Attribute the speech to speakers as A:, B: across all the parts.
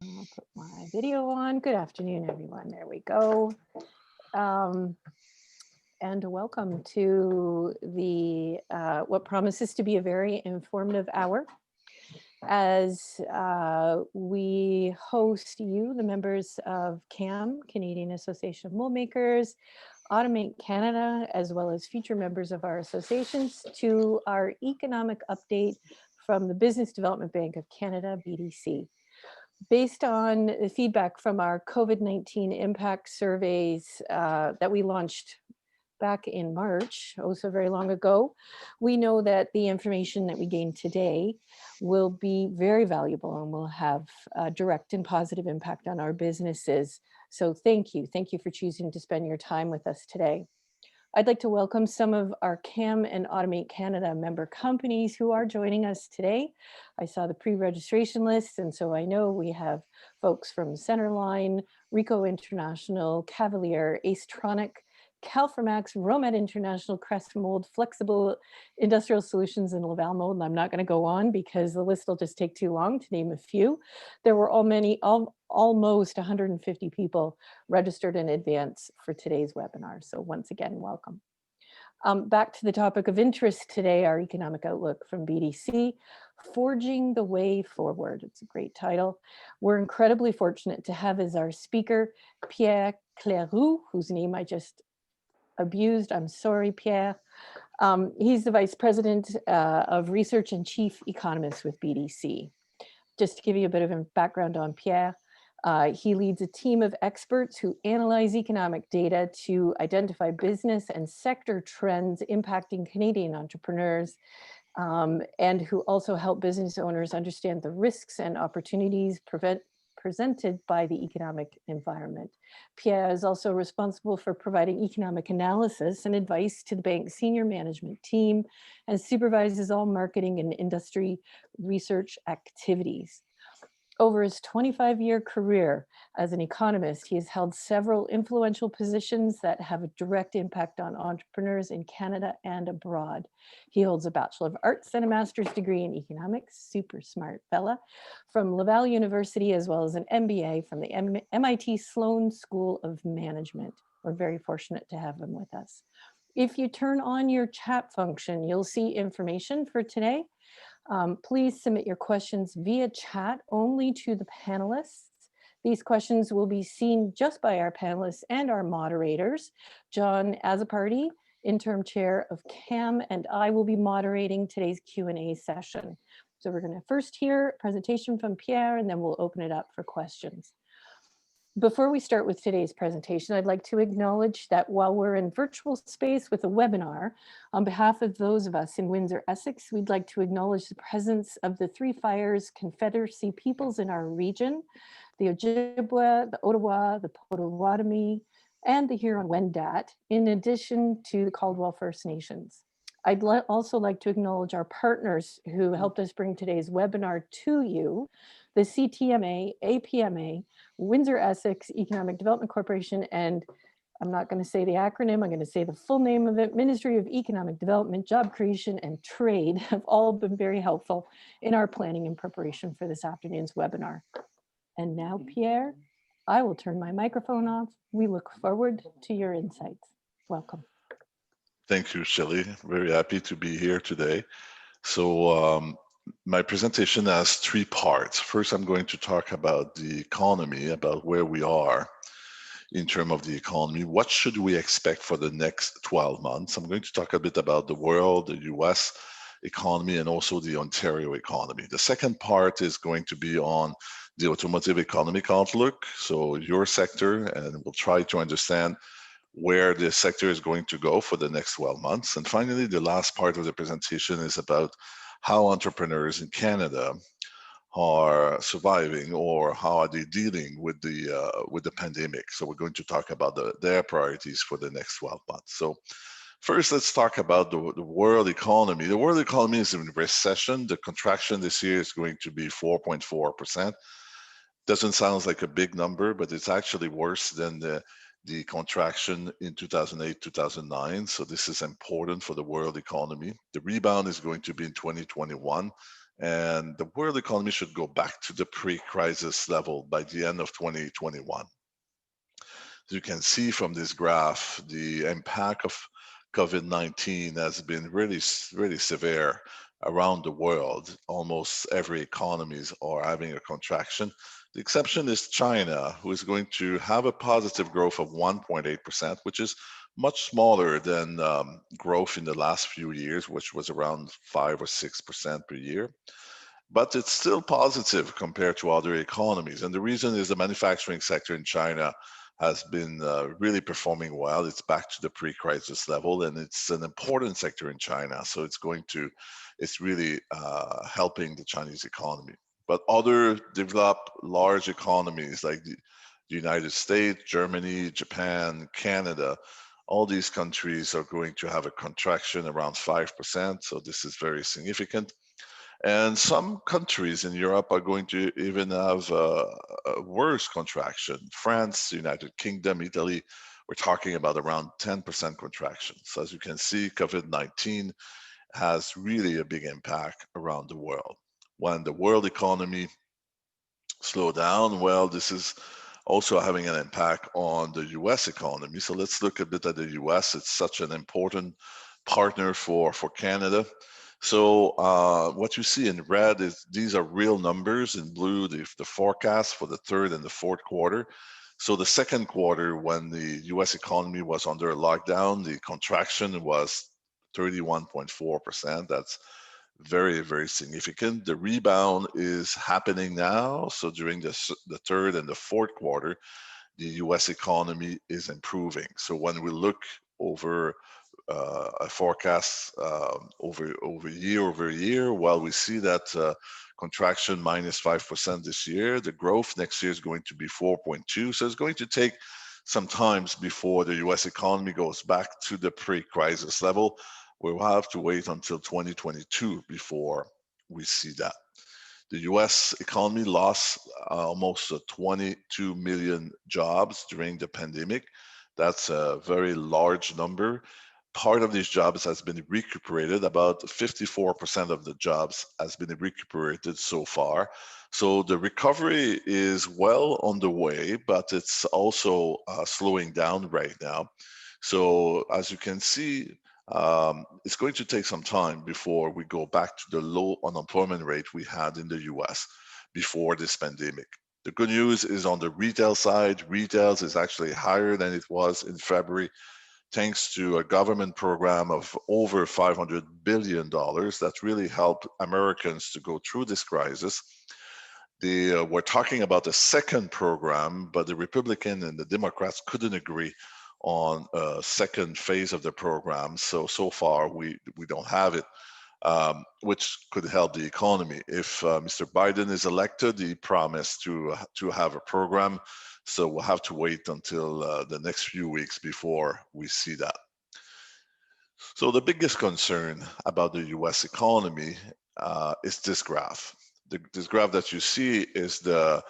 A: I'll put my video on. Good afternoon, everyone. There we go. Um, and welcome to the what promises to be a very informative hour as we host you, the members of CAM, Canadian Association of Mold Makers, Automate Canada, as well as future members of our associations, to our economic update from the Business Development Bank of Canada, BDC. Based on the feedback from our COVID-19 impact surveys that we launched back in March, oh so very long ago, we know that the information that we gain today will be very valuable and will have a direct and positive impact on our businesses. So thank you. Thank you for choosing to spend your time with us today. I'd like to welcome some of our CAM and Automate Canada member companies who are joining us today. I saw the pre-registration list, and so I know we have folks from Centerline, Rico International, Cavalier, Acetronic, Calframax, Romet International, Crest Mold, Flexible Industrial Solutions, and Laval Mold. And I'm not going to go on because the list will just take too long to name a few. There were almost 150 people registered in advance for today's webinar. So once again, welcome. Back to the topic of interest today, our economic outlook from BDC, Forging the Way Forward. It's a great title. We're incredibly fortunate to have as our speaker, Pierre Cléroux, whose name I just abused. I'm sorry, Pierre. He's the Vice President of Research and Chief Economist with BDC. Just to give you a bit of a background on Pierre, he leads a team of experts who analyze economic data to identify business and sector trends impacting Canadian entrepreneurs, and who also help business owners understand the risks and opportunities presented by the economic environment. Pierre is also responsible for providing economic analysis and advice to the bank's senior management team and supervises all marketing and industry research activities. Over his 25-year career as an economist, he has held several influential positions that have a direct impact on entrepreneurs in Canada and abroad. He holds a Bachelor of Arts and a master's degree in economics, super smart fella, from Laval University, as well as an MBA from the MIT Sloan School of Management. We're very fortunate to have him with us. If you turn on your chat function, you'll see information for today. Please submit your questions via chat only to the panelists. These questions will be seen just by our panelists and our moderators. John Azaparty, interim chair of CAM, and I will be moderating today's Q&A session. So we're going to first hear a presentation from Pierre, and then we'll open it up for questions. Before we start with today's presentation, I'd like to acknowledge that while we're in virtual space with a webinar, on behalf of those of us in Windsor, Essex, we'd like to acknowledge the presence of the Three Fires Confederacy peoples in our region, the Ojibwa, the Ottawa, the Potawatomi, and the Huron-Wendat, in addition to the Caldwell First Nations. I'd also like to acknowledge our partners who helped us bring today's webinar to you, the CTMA, APMA, Windsor Essex Economic Development Corporation, and I'm not going to say the acronym, I'm going to say the full name of it, Ministry of Economic Development, Job Creation, and Trade have all been very helpful in our planning and preparation for this afternoon's webinar. And now, Pierre, I will turn my microphone off. We look forward to your insights. Welcome.
B: Thank you, Shelley. Very happy to be here today. So my presentation has three parts. First, I'm going to talk about the economy, about where we are in terms of the economy. What should we expect for the next 12 months? I'm going to talk a bit about the world, the US economy, and also the Ontario economy. The second part is going to be on the automotive economic outlook, so your sector, and we'll try to understand where the sector is going to go for the next 12 months. And finally, the last part of the presentation is about how entrepreneurs in Canada are surviving, or how are they dealing with the pandemic. So we're going to talk about their priorities for the next 12 months. So first, let's talk about the world economy. The world economy is in recession. The contraction this year is going to be 4.4%. Doesn't sound like a big number, but it's actually worse than the contraction in 2008, 2009. So this is important for the world economy. The rebound is going to be in 2021. and the world economy should go back to the pre-crisis level by the end of 2021. As you can see from this graph, the impact of COVID-19 has been really severe around the world. Almost every economies are having a contraction. The exception is China, who is going to have a positive growth of 1.8%, which is much smaller than growth in the last few years, which was around 5 or 6% per year. But it's still positive compared to other economies. And the reason is the manufacturing sector in China has been really performing well. It's back to the pre-crisis level, and it's an important sector in China. So it's really helping the Chinese economy. But other developed large economies like the United States, Germany, Japan, Canada, all these countries are going to have a contraction around 5%. So this is very significant. And some countries in Europe are going to even have a worse contraction. France, United Kingdom, Italy, we're talking about around 10% contraction. So as you can see, COVID-19 has really a big impact around the world. When the world economy slow down, well, this is also having an impact on the US economy. So let's look a bit at the US. It's such an important partner for Canada. So what you see in red is these are real numbers. In blue, the forecast for the third and the fourth quarter. So the second quarter, when the US economy was under lockdown, the contraction was 31.4%. That's very, very significant. The rebound is happening now. So during the third and the fourth quarter, the US economy is improving. So when we look over a forecast over year, while we see that contraction minus 5% this year, the growth next year is going to be 4.2. So it's going to take some time before the US economy goes back to the pre-crisis level. We'll have to wait until 2022 before we see that. The US economy lost almost 22 million jobs during the pandemic. That's a very large number. Part of these jobs has been recuperated. About 54% of the jobs has been recuperated so far. So the recovery is well on the way, but it's also slowing down right now. So as you can see, it's going to take some time before we go back to the low unemployment rate we had in the US before this pandemic. The good news is on the retail side. Retail is actually higher than it was in February, thanks to a government program of over $500 billion that really helped Americans to go through this crisis. We're talking about a second program, but the Republican and the Democrats couldn't agree on a second phase of the program. So far, we don't have it, which could help the economy. If Mr. Biden is elected, he promised to have a program. So we'll have to wait until the next few weeks before we see that. So the biggest concern about the US economy is this graph. This graph that you see is the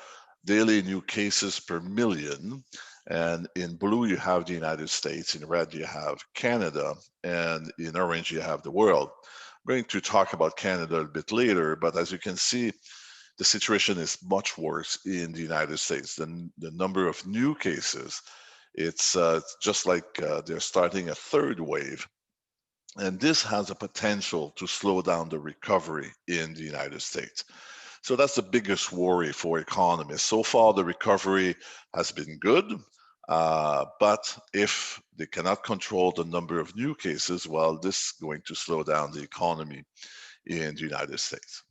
B: daily new cases per million. And in blue, you have the United States. In red, you have Canada. And in orange, you have the world. I'm going to talk about Canada a bit later, but as you can see, the situation is much worse in the United States. The number of new cases, it's just like they're starting a third wave. And this has a potential to slow down the recovery in the United States. So that's the biggest worry for economists. So far, the recovery has been good, but if they cannot control the number of new cases, well, this is going to slow down the economy in the United States.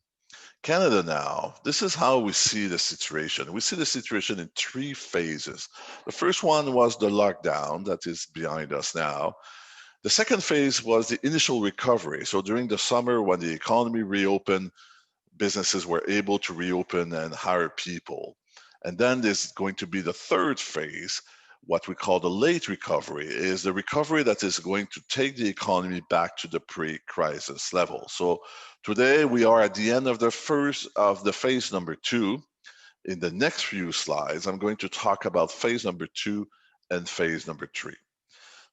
B: Canada now, this is how we see the situation. We see the situation in three phases. The first one was the lockdown that is behind us now. The second phase was the initial recovery. So during the summer, when the economy reopened, businesses were able to reopen and hire people. And then there's going to be the third phase, what we call the late recovery, is the recovery that is going to take the economy back to the pre-crisis level. So today we are at the end of the phase number 2. In the next few slides, I'm going to talk about phase number 2 and phase number 3.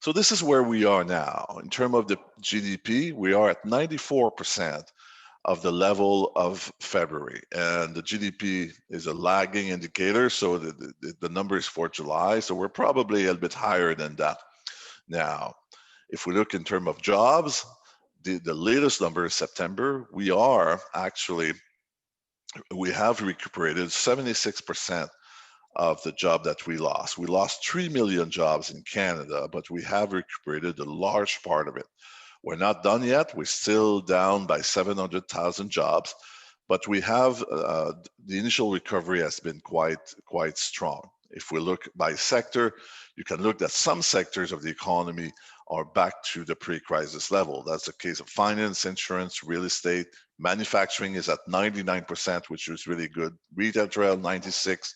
B: So this is where we are now. In terms of the GDP, we are at 94% of the level of February. And the GDP is a lagging indicator, so the numbers for July, so we're probably a little bit higher than that. Now, if we look in terms of jobs, the latest number is September. We have recuperated 76% of the job that we lost. We lost 3 million jobs in Canada, but we have recuperated a large part of it. We're not done yet. We're still down by 700,000 jobs, but we have the initial recovery has been quite strong. If we look by sector, you can look that some sectors of the economy are back to the pre-crisis level. That's the case of finance, insurance, real estate. Manufacturing is at 99%, which is really good. Retail trail, 96.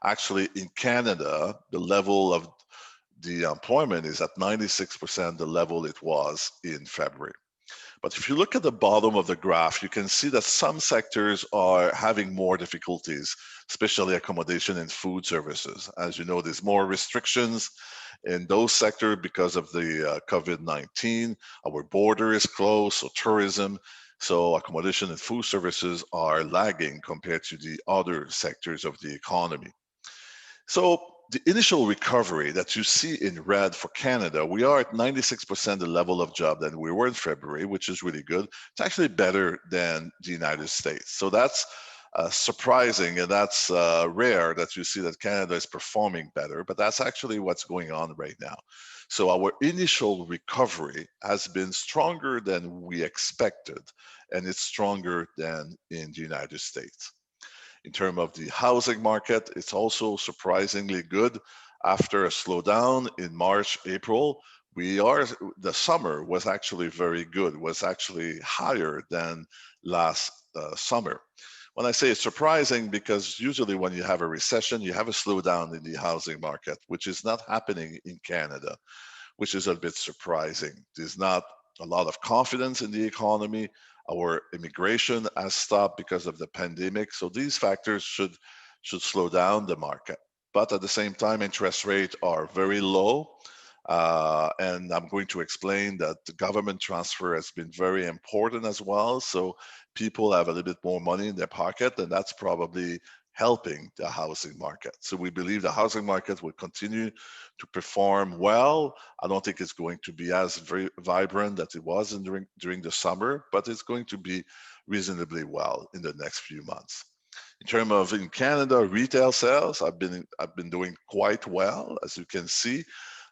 B: Actually, in Canada, the level of the employment is at 96% the level it was in February. But if you look at the bottom of the graph, you can see that some sectors are having more difficulties, especially accommodation and food services. As you know, there's more restrictions in those sectors because of the COVID-19. Our border is closed, so tourism, so accommodation and food services are lagging compared to the other sectors of the economy. So the initial recovery that you see in red for Canada, we are at 96% the level of job that we were in February, which is really good. It's actually better than the United States. So that's surprising, and that's rare that you see that Canada is performing better, but that's actually what's going on right now. So our initial recovery has been stronger than we expected, and it's stronger than in the United States. In terms of the housing market, it's also surprisingly good. After a slowdown in March, April, the summer was actually very good, was actually higher than last summer. When I say it's surprising, because usually when you have a recession, you have a slowdown in the housing market, which is not happening in Canada, which is a bit surprising. There's not a lot of confidence in the economy. Our immigration has stopped because of the pandemic. So these factors should slow down the market. But at the same time, interest rates are very low. And I'm going to explain that the government transfer has been very important as well. So people have a little bit more money in their pocket, and that's probably helping the housing market. So we believe the housing market will continue to perform well. I don't think it's going to be as very vibrant that it was during the summer, but it's going to be reasonably well in the next few months. In terms of in Canada, retail sales, I've been doing quite well. As you can see,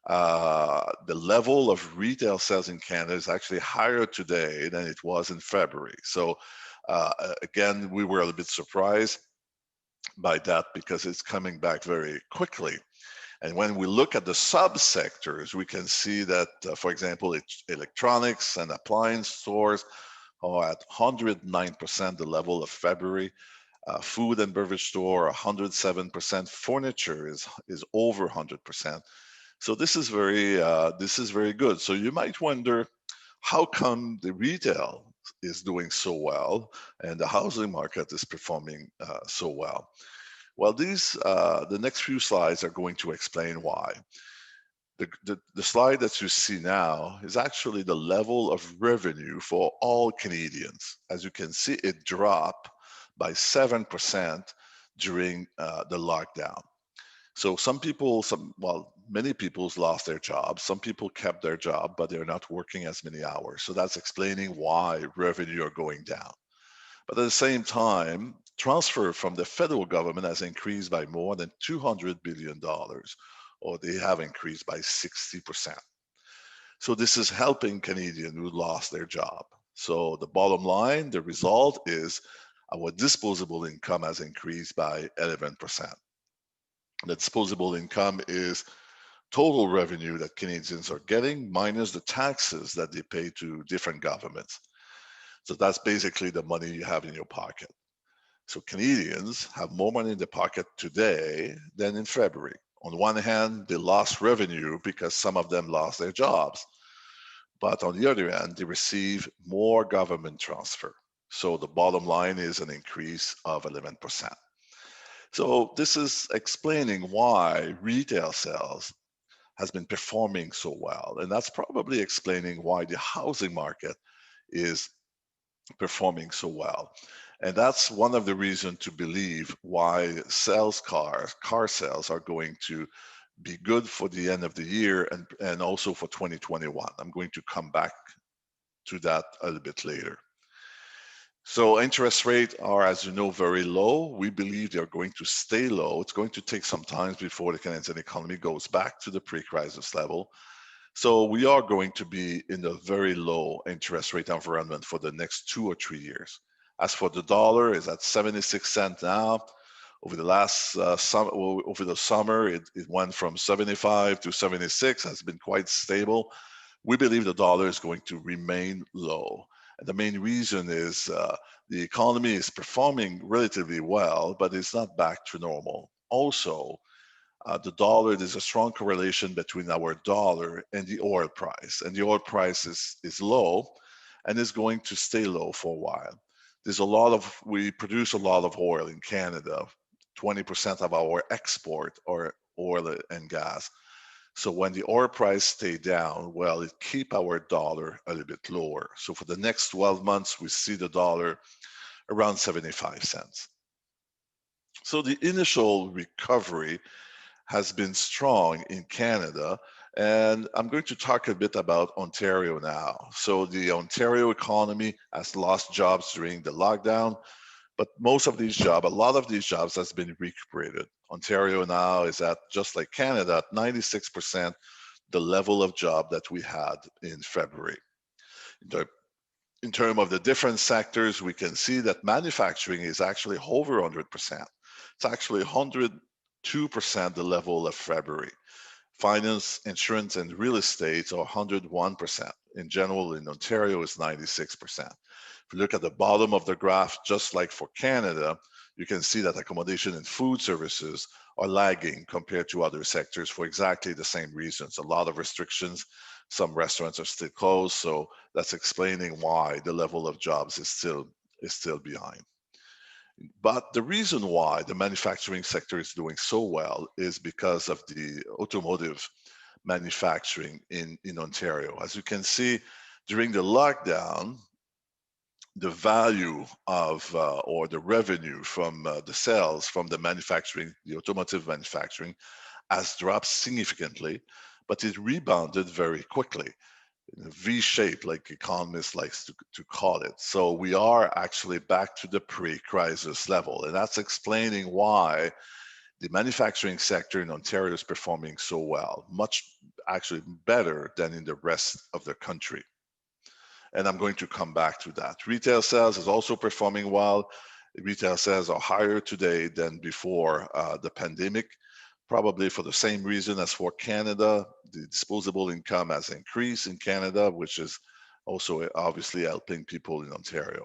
B: the level of retail sales in Canada is actually higher today than it was in February. So again, we were a little bit surprised by that because it's coming back very quickly. And when we look at the subsectors, we can see that, for example, electronics and appliance stores are at 109% the level of February. Food and beverage store, 107%. Furniture is over 100%. So this is very good. So you might wonder, how come the retail is doing so well and the housing market is performing so well? Well, the next few slides are going to explain why. The slide that you see now is actually the level of revenue for all Canadians. As you can see, it dropped by 7% during the lockdown. So many people lost their jobs. Some people kept their job, but they're not working as many hours. So that's explaining why revenue are going down. But at the same time, transfer from the federal government has increased by more than $200 billion, or they have increased by 60%. So this is helping Canadians who lost their job. So the bottom line, the result is our disposable income has increased by 11%. The disposable income is total revenue that Canadians are getting minus the taxes that they pay to different governments. So that's basically the money you have in your pocket. So Canadians have more money in their pocket today than in February. On one hand, they lost revenue because some of them lost their jobs. But on the other hand, they receive more government transfer. So the bottom line is an increase of 11%. So this is explaining why retail sales has been performing so well. And that's probably explaining why the housing market is performing so well. And that's one of the reasons to believe why car sales are going to be good for the end of the year and also for 2021. I'm going to come back to that a little bit later. So interest rates are, as you know, very low. We believe they're going to stay low. It's going to take some time before the Canadian economy goes back to the pre-crisis level. So we are going to be in a very low interest rate environment for the next 2 or 3 years. As for the dollar, it's at 76 cents now. Over the last over the summer, it went from 75 to 76, has been quite stable. We believe the dollar is going to remain low. And the main reason is the economy is performing relatively well, but it's not back to normal. Also, the dollar, there's a strong correlation between our dollar and the oil price. And the oil price is low and is going to stay low for a while. We produce a lot of oil in Canada. 20% of our export are oil and gas. So when the oil price stay down, well, it keep our dollar a little bit lower. So for the next 12 months, we see the dollar around 75 cents. So the initial recovery has been strong in Canada. And I'm going to talk a bit about Ontario now. So the Ontario economy has lost jobs during the lockdown, but a lot of these jobs has been recuperated. Ontario now is at, just like Canada, at 96% the level of job that we had in February. In terms of the different sectors, we can see that manufacturing is actually over 100%. It's actually 102% the level of February. Finance, insurance, and real estate are 101%. In general, in Ontario, it's 96%. If you look at the bottom of the graph, just like for Canada, you can see that accommodation and food services are lagging compared to other sectors for exactly the same reasons. A lot of restrictions, some restaurants are still closed, so that's explaining why the level of jobs is still behind. But the reason why the manufacturing sector is doing so well is because of the automotive manufacturing in Ontario. As you can see, during the lockdown, the value of or the revenue from the sales from the automotive manufacturing has dropped significantly, but it rebounded very quickly. V-shape, like economists likes to call it. So we are actually back to the pre-crisis level, and that's explaining why the manufacturing sector in Ontario is performing so well, much actually better than in the rest of the country. And I'm going to come back to that. Retail sales is also performing well. Retail sales are higher today than before the pandemic, probably for the same reason as for Canada. The disposable income has increased in Canada, which is also obviously helping people in Ontario.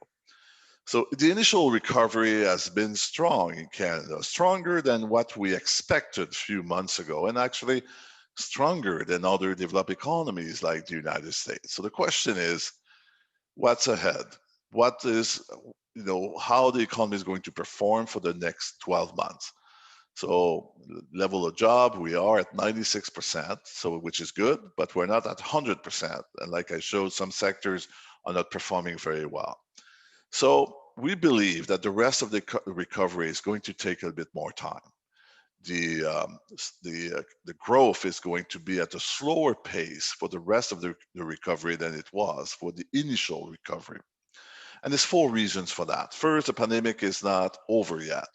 B: So the initial recovery has been strong in Canada, stronger than what we expected a few months ago, and actually stronger than other developed economies like the United States. So the question is, what's ahead? What is, how the economy is going to perform for the next 12 months? So level of job, we are at 96%, so which is good, but we're not at 100%. And like I showed, some sectors are not performing very well. So we believe that the rest of the recovery is going to take a bit more time. The growth is going to be at a slower pace for the rest of the recovery than it was for the initial recovery. And there's 4 reasons for that. First, the pandemic is not over yet.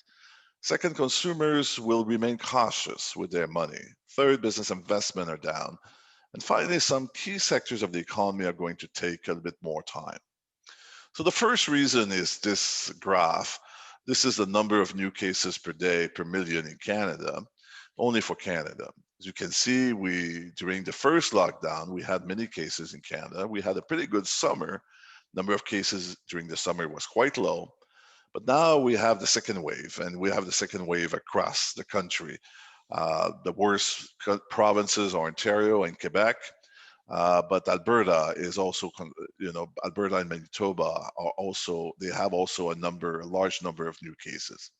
B: Second, consumers will remain cautious with their money. Third, business investment are down. And finally, some key sectors of the economy are going to take a bit more time. So the first reason is this graph. This is the number of new cases per day per million in Canada, only for Canada. As you can see, during the first lockdown, we had many cases in Canada. We had a pretty good summer. Number of cases during the summer was quite low. But now we have the second wave, and we have the second wave across the country. The worst provinces are Ontario and Quebec, but Alberta is also, Alberta and Manitoba are also, they have also a large number of new cases.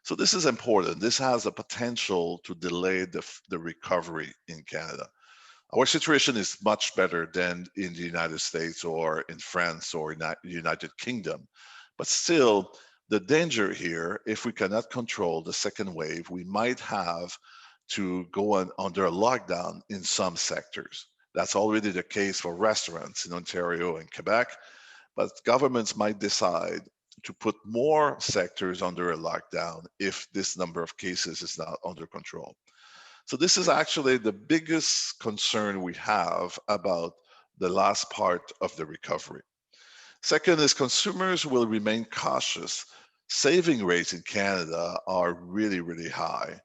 B: So this is important. This has a potential to delay the recovery in Canada. Our situation is much better than in the United States or in France or in the United Kingdom. But still, the danger here, if we cannot control the second wave, we might have to go under a lockdown in some sectors. That's already the case for restaurants in Ontario and Quebec, but governments might decide to put more sectors under a lockdown if this number of cases is not under control. So this is actually the biggest concern we have about the last part of the recovery. Second is consumers will remain cautious. Saving rates in Canada are really, really high.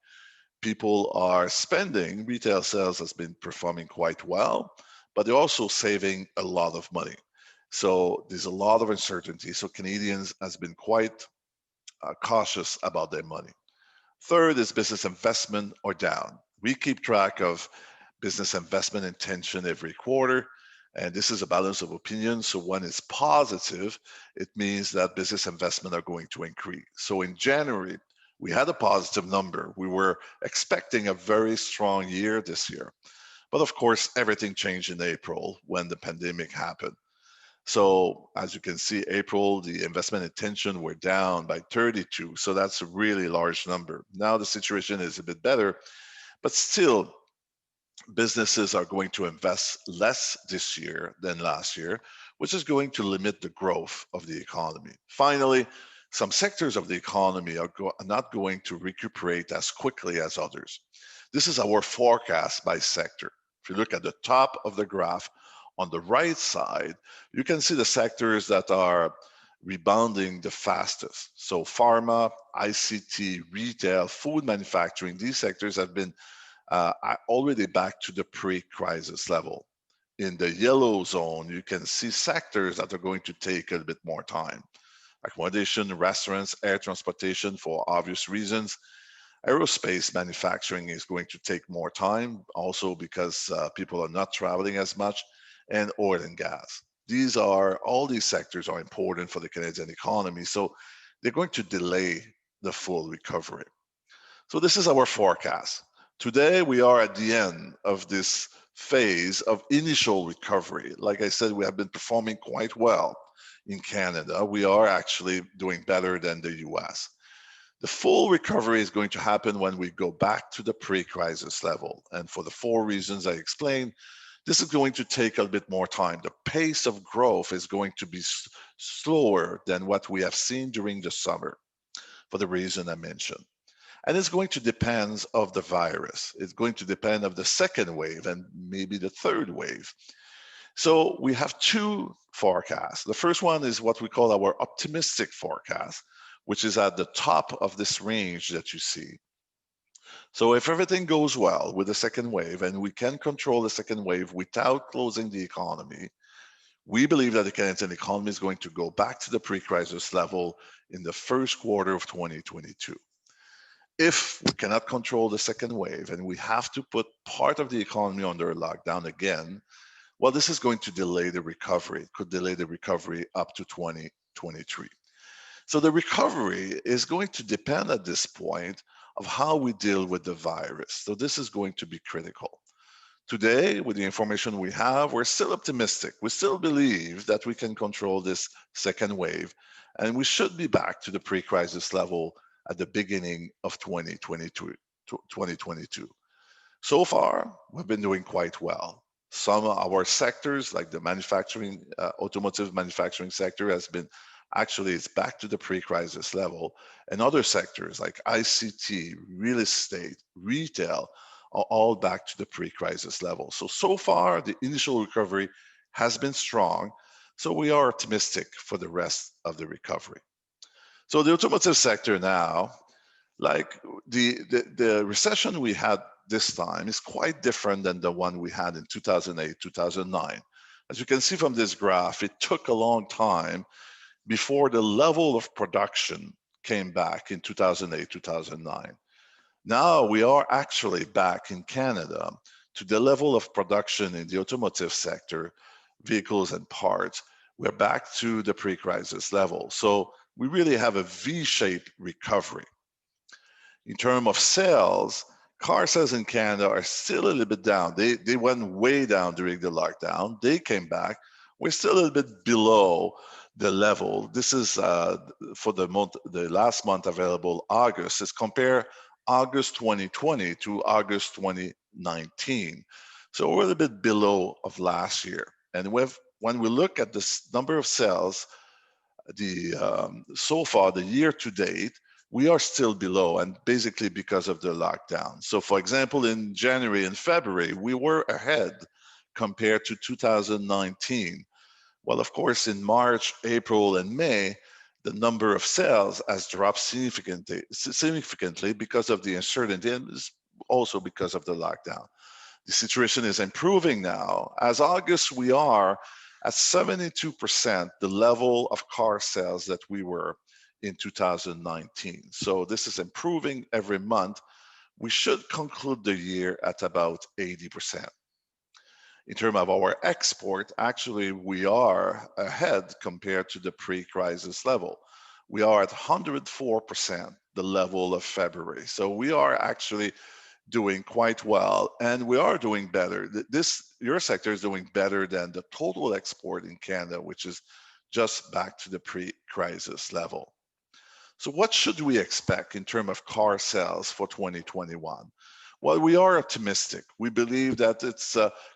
B: People are spending, retail sales has been performing quite well, but they're also saving a lot of money. So there's a lot of uncertainty. So Canadians has been quite cautious about their money. Third is business investment or down. We keep track of business investment intention every quarter, and this is a balance of opinion. So when it's positive, it means that business investment are going to increase. So in January, we had a positive number. We were expecting a very strong year this year. But of course, everything changed in April when the pandemic happened. So as you can see, April, the investment intention were down by 32. So that's a really large number. Now the situation is a bit better, but still businesses are going to invest less this year than last year, which is going to limit the growth of the economy. Finally, some sectors of the economy are not going to recuperate as quickly as others. This is our forecast by sector. If you look at the top of the graph, on the right side, you can see the sectors that are rebounding the fastest. So pharma, ICT, retail, food manufacturing, these sectors have been already back to the pre-crisis level. In the yellow zone, you can see sectors that are going to take a bit more time. Accommodation, restaurants, air transportation for obvious reasons. Aerospace manufacturing is going to take more time, also because people are not traveling as much, and oil and gas. All these sectors are important for the Canadian economy, so they're going to delay the full recovery. So this is our forecast. Today, we are at the end of this phase of initial recovery. Like I said, we have been performing quite well in Canada. We are actually doing better than the US. The full recovery is going to happen when we go back to the pre-crisis level. And for the 4 reasons I explained, this is going to take a bit more time. The pace of growth is going to be slower than what we have seen during the summer for the reason I mentioned. And it's going to depend on the virus. It's going to depend on the second wave and maybe the third wave. So we have 2 forecasts. The first one is what we call our optimistic forecast, which is at the top of this range that you see. So if everything goes well with the second wave and we can control the second wave without closing the economy, we believe that the Canadian economy is going to go back to the pre-crisis level in the first quarter of 2022. If we cannot control the second wave and we have to put part of the economy under a lockdown again, well, this is going to delay the recovery. It could delay the recovery up to 2023. So the recovery is going to depend at this point of how we deal with the virus. So this is going to be critical. Today, with the information we have, we're still optimistic. We still believe that we can control this second wave, and we should be back to the pre-crisis level at the beginning of 2022. So far, we've been doing quite well. Some of our sectors, like the manufacturing, automotive manufacturing sector, has been actually it's back to the pre-crisis level, and other sectors like ICT, real estate, retail are all back to the pre-crisis level. So far, the initial recovery has been strong, so we are optimistic for the rest of the recovery. So the automotive sector now, like the recession we had this time is quite different than the one we had in 2008, 2009. As you can see from this graph, it took a long time before the level of production came back in 2008, 2009. Now we are actually back in Canada to the level of production in the automotive sector, vehicles and parts. We're back to the pre-crisis level. So we really have a V-shaped recovery. In terms of sales, car sales in Canada are still a little bit down. They went way down during the lockdown. They came back. We're still a little bit below the level. This is for the last month available, August. Is compare August 2020 to August 2019. So we're a little bit below of last year. And when we look at this number of sales, so far the year to date, we are still below, and basically because of the lockdown. So for example, in January and February, we were ahead compared to 2019. Well, of course, in March, April, and May, the number of sales has dropped significantly because of the uncertainty and also because of the lockdown. The situation is improving now. As August, we are at 72% the level of car sales that we were in 2019. So this is improving every month. We should conclude the year at about 80%. In terms of our export, actually, we are ahead compared to the pre-crisis level. We are at 104%, the level of February. So we are actually doing quite well, and we are doing better. Your sector is doing better than the total export in Canada, which is just back to the pre-crisis level. So what should we expect in terms of car sales for 2021? Well, we are optimistic. We believe that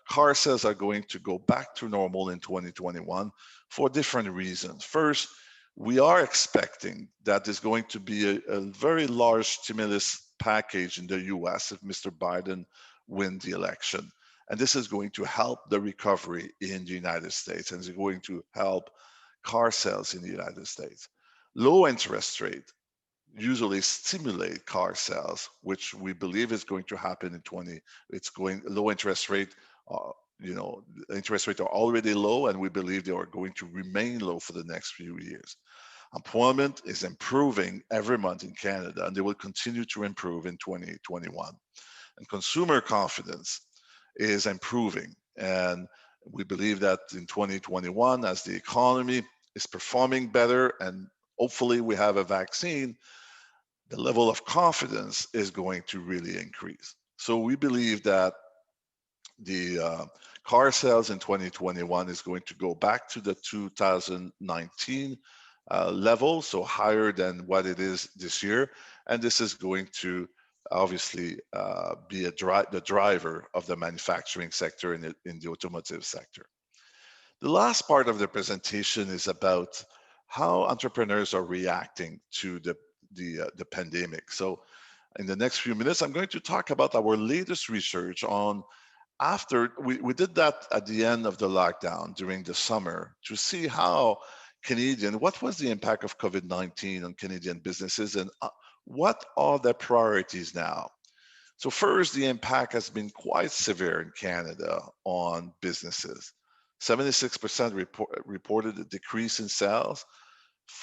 B: car sales are going to go back to normal in 2021 for different reasons. First, we are expecting that there's going to be a very large stimulus package in the US if Mr. Biden wins the election. And this is going to help the recovery in the United States, and it's going to help car sales in the United States. Low interest rate usually stimulate car sales, which we believe is going to happen in low interest rate, interest rates are already low, and we believe they are going to remain low for the next few years. Employment is improving every month in Canada, and they will continue to improve in 2021. And consumer confidence is improving. And we believe that in 2021, as the economy is performing better and hopefully we have a vaccine, the level of confidence is going to really increase. So we believe that the car sales in 2021 is going to go back to the 2019 level, so higher than what it is this year. And this is going to obviously be the driver of the manufacturing sector in the automotive sector. The last part of the presentation is about how entrepreneurs are reacting to the pandemic. So in the next few minutes, I'm going to talk about our latest research on after we did that at the end of the lockdown during the summer to see how what was the impact of COVID-19 on Canadian businesses, and what are their priorities now? So first, the impact has been quite severe in Canada on businesses. 76% reported a decrease in sales.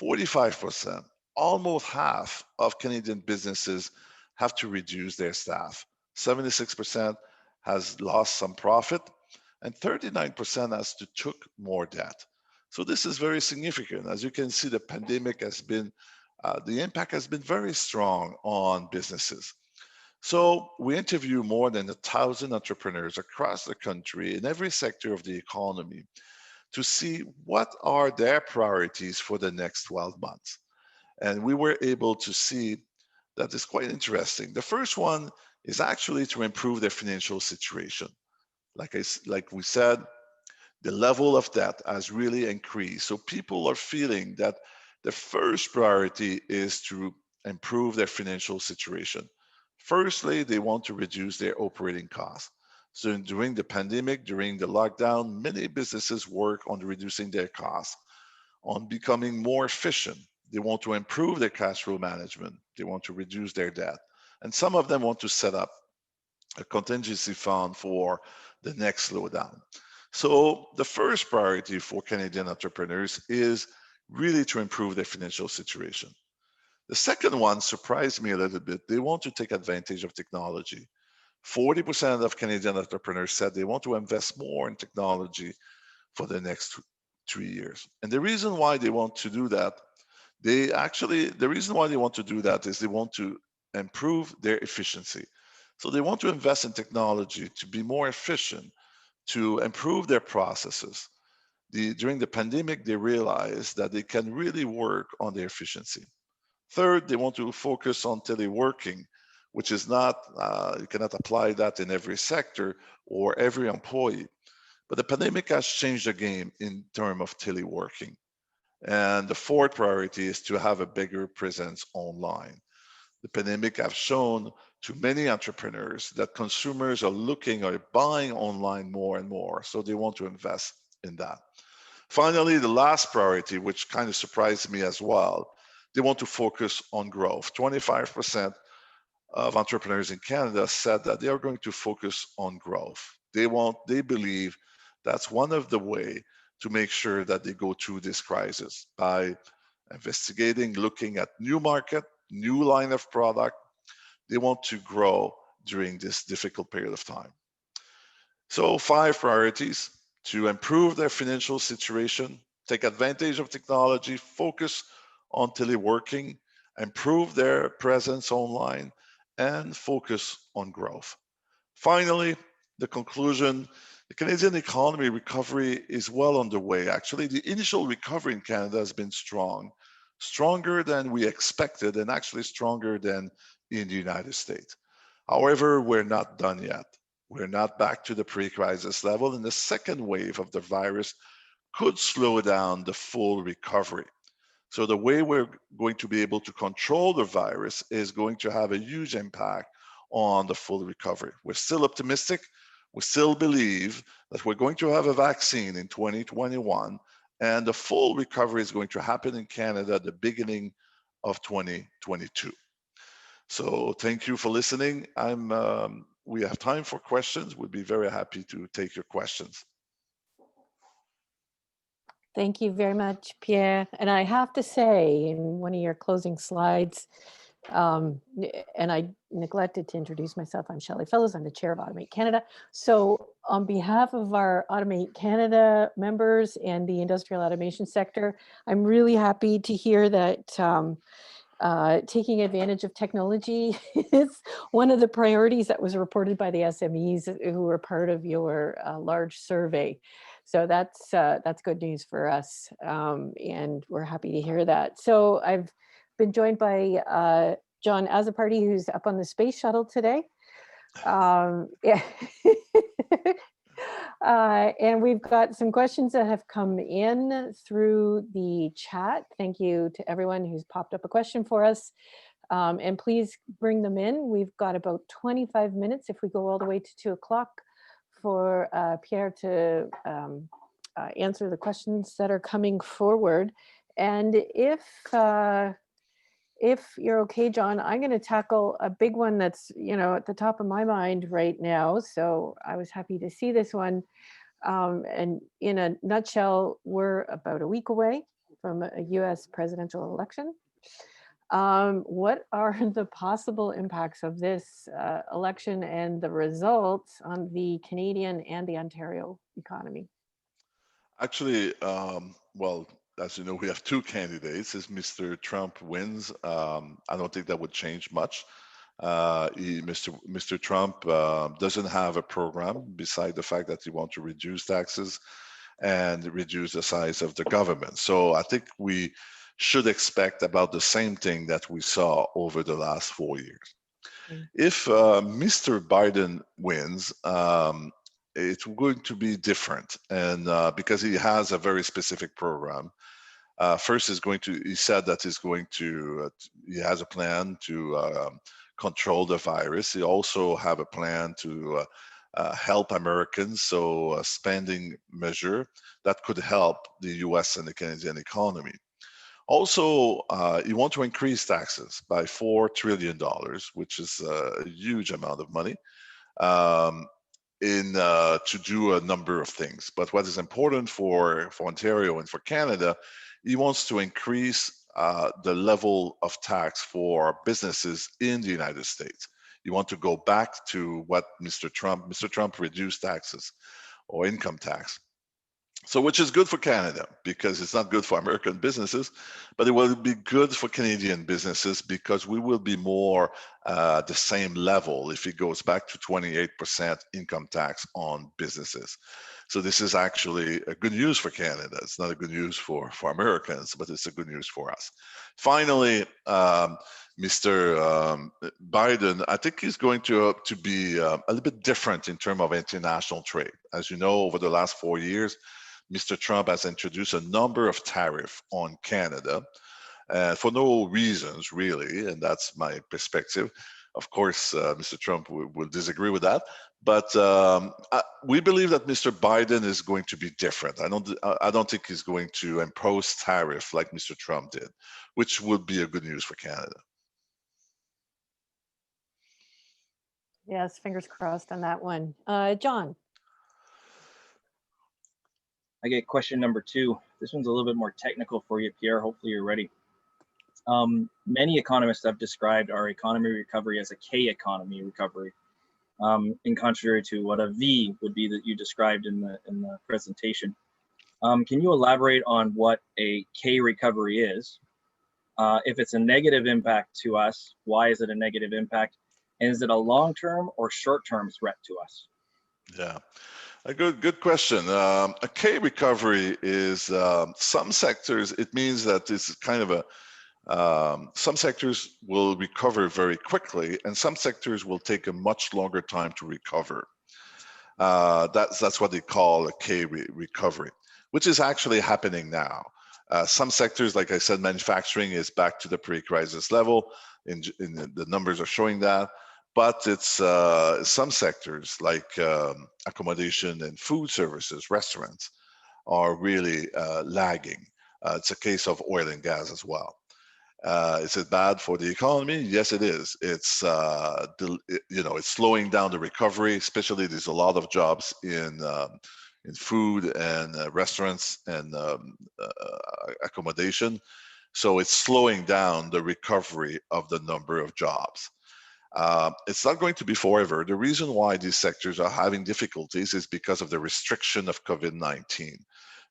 B: 45%, almost half of Canadian businesses have to reduce their staff. 76% has lost some profit, and 39% has to took more debt. So this is very significant. As you can see, the pandemic has been, the impact has been very strong on businesses. So we interview more than 1,000 entrepreneurs across the country in every sector of the economy to see what are their priorities for the next 12 months. And we were able to see that is quite interesting. The first one is actually to improve their financial situation. Like we said, the level of debt has really increased. So people are feeling that the first priority is to improve their financial situation. Firstly, they want to reduce their operating costs. So during the pandemic, during the lockdown, many businesses work on reducing their costs, on becoming more efficient. They want to improve their cash flow management. They want to reduce their debt. And some of them want to set up a contingency fund for the next slowdown. So the first priority for Canadian entrepreneurs is really to improve their financial situation. The second one surprised me a little bit. They want to take advantage of technology. 40% of Canadian entrepreneurs said they want to invest more in technology for the next 3 years. And the reason why they want to do that, the reason why they want to do that is they want to improve their efficiency. So they want to invest in technology to be more efficient, to improve their processes. During the pandemic, they realized that they can really work on their efficiency. Third, they want to focus on teleworking, which is not, you cannot apply that in every sector or every employee. But the pandemic has changed the game in terms of teleworking. And the fourth priority is to have a bigger presence online. The pandemic has shown to many entrepreneurs that consumers are looking or buying online more and more, so they want to invest in that. Finally, the last priority, which kind of surprised me as well, they want to focus on growth. 25% of entrepreneurs in Canada said that they are going to focus on growth. They believe that's one of the way to make sure that they go through this crisis by investigating, looking at new market, new line of product. They want to grow during this difficult period of time. So 5 priorities: to improve their financial situation, take advantage of technology, focus on teleworking, improve their presence online, and focus on growth. Finally, the conclusion: the Canadian economy recovery is well underway. Actually, the initial recovery in Canada has been strong, stronger than we expected, and actually stronger than in the United States. However, we're not done yet. We're not back to the pre-crisis level, and the second wave of the virus could slow down the full recovery. So the way we're going to be able to control the virus is going to have a huge impact on the full recovery. We're still optimistic. We still believe that we're going to have a vaccine in 2021, and the full recovery is going to happen in Canada at the beginning of 2022. So thank you for listening. We have time for questions. We'd be very happy to take your questions.
A: Thank you very much, Pierre. And I have to say, in one of your closing slides, and I neglected to introduce myself, I'm Shelley Fellows, I'm the chair of Automate Canada. So on behalf of our Automate Canada members and the industrial automation sector, I'm really happy to hear that taking advantage of technology is one of the priorities that was reported by the SMEs who were part of your large survey. So that's good news for us, and we're happy to hear that. So I've been joined by John Azaparty, who's up on the space shuttle today. Yeah. And we've got some questions that have come in through the chat. Thank you to everyone who's popped up a question for us. And please bring them in. We've got about 25 minutes if we go all the way to 2 o'clock for Pierre to answer the questions that are coming forward. And if you're okay, John, I'm going to tackle a big one that's, at the top of my mind right now. So I was happy to see this one. And in a nutshell, we're about a week away from a US presidential election. What are the possible impacts of this election and the results on the Canadian and the Ontario economy?
B: Actually, well, as you know, we have 2 candidates. If Mr. Trump wins, I don't think that would change much. Mr. Trump doesn't have a program beside the fact that he wants to reduce taxes and reduce the size of the government. So I think we should expect about the same thing that we saw over the last 4 years. If Mr. Biden wins, it's going to be different, and because he has a very specific program. First, he said that he has a plan to control the virus. He also have a plan to help Americans, so a spending measure that could help the US and the Canadian economy. Also, you want to increase taxes by $4 trillion, which is a huge amount of money, to do a number of things. But what is important for Ontario and for Canada, he wants to increase the level of tax for businesses in the United States. You want to go back to what Mr. Trump reduced taxes or income tax. So which is good for Canada because it's not good for American businesses, but it will be good for Canadian businesses because we will be more the same level if it goes back to 28% income tax on businesses. So this is actually a good news for Canada. It's not a good news for Americans, but it's a good news for us. Finally, Mr. Biden, I think he's going to be a little bit different in terms of international trade. As you know, over the last 4 years, Mr. Trump has introduced a number of tariffs on Canada for no reasons, really, and that's my perspective. Of course, Mr. Trump will disagree with that, but we believe that Mr. Biden is going to be different. I don't think he's going to impose tariff like Mr. Trump did, which would be a good news for Canada.
A: Yes, fingers crossed on that one. John.
C: I get question number 2. This one's a little bit more technical for you, Pierre. Hopefully you're ready. Many economists have described our economy recovery as a K economy recovery, in contrary to what a V would be that you described in the presentation. Can you elaborate on what a K recovery is? If it's a negative impact to us, why is it a negative impact? And is it a long-term or short-term threat to us?
B: Yeah. A good question. A K recovery is some sectors, it means that it's kind of some sectors will recover very quickly and some sectors will take a much longer time to recover. That's what they call a K recovery, which is actually happening now. Some sectors, like I said, manufacturing is back to the pre-crisis level, the numbers are showing that. But it's some sectors like accommodation and food services, restaurants, are really lagging. It's a case of oil and gas as well. Is it bad for the economy? Yes, it is. It's it's slowing down the recovery. Especially, there's a lot of jobs in food and restaurants and accommodation. So it's slowing down the recovery of the number of jobs. It's not going to be forever. The reason why these sectors are having difficulties is because of the restriction of COVID-19.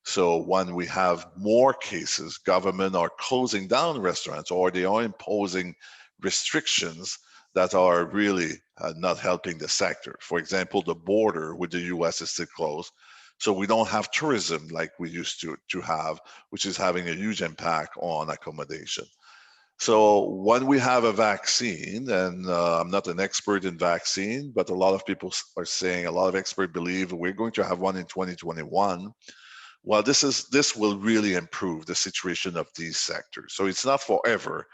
B: So when we have more cases, government are closing down restaurants or they are imposing restrictions that are really not helping the sector. For example, the border with the US is still closed. So we don't have tourism like we used to have, which is having a huge impact on accommodation. So when we have a vaccine, and I'm not an expert in vaccine, but a lot of people are saying, a lot of experts believe we're going to have one in 2021. Well, this will really improve the situation of these sectors. So it's not forever.